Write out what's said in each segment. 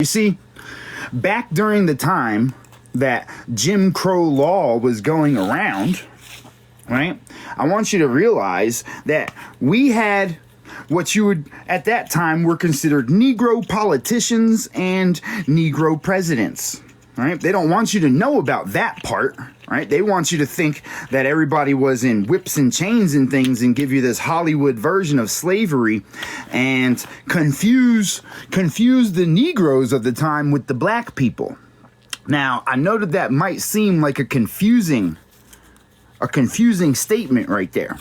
You see, back during the time that Jim Crow law was going around, right, I want you to realize that we had what you would at that time were considered Negro politicians and Negro presidents. Right? They don't want you to know about that part, right? They want you to think that everybody was in whips and chains and things and give you this Hollywood version of slavery and confuse the Negroes of the time with the black people. Now, I know that might seem like a confusing statement right there.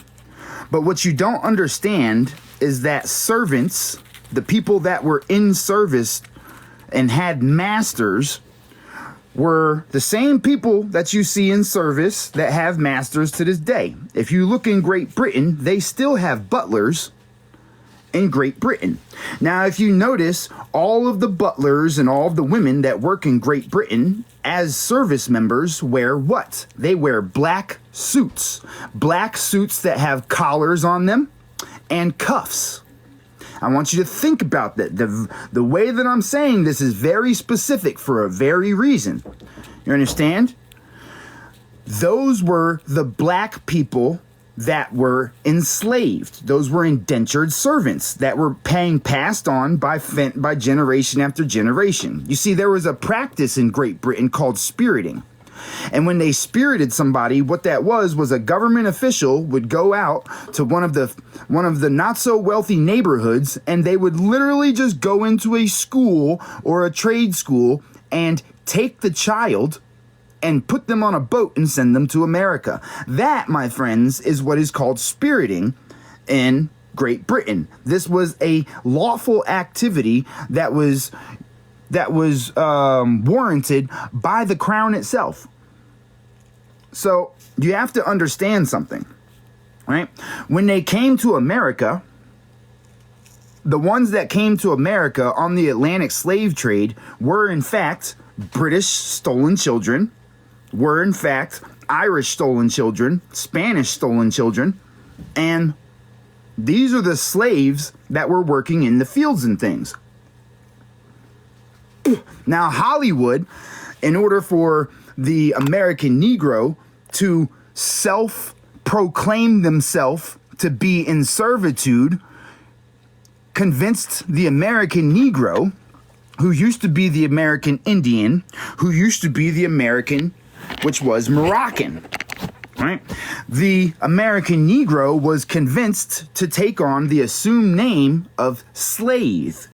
But what you don't understand is that servants, the people that were in service and had masters, were the same people that you see in service that have masters to this day. If you look in Great Britain, they still have butlers in Great Britain. Now, if you notice, all of the butlers and all of the women that work in Great Britain as service members wear what? They wear black suits that have collars on them and cuffs. I want you to think about that. The way that I'm saying this is very specific for a very reason. You understand? Those were the black people that were enslaved. Those were indentured servants that were passed on by generation after generation. You see, there was a practice in Great Britain called spiriting. And when they spirited somebody, what that was a government official would go out to one of the not so wealthy neighborhoods, and they would literally just go into a school or a trade school and take the child and put them on a boat and send them to America. That, my friends, is what is called spiriting in Great Britain. This was a lawful activity that was warranted by the crown itself. So you have to understand something, right? When they came to America, the ones that came to America on the Atlantic slave trade were in fact British stolen children, were in fact Irish stolen children, Spanish stolen children, and these are the slaves that were working in the fields and things. Now, Hollywood, in order for the American Negro to self-proclaim themselves to be in servitude, convinced the American Negro, who used to be the American Indian, who used to be the American, which was Moroccan, right? The American Negro was convinced to take on the assumed name of slave.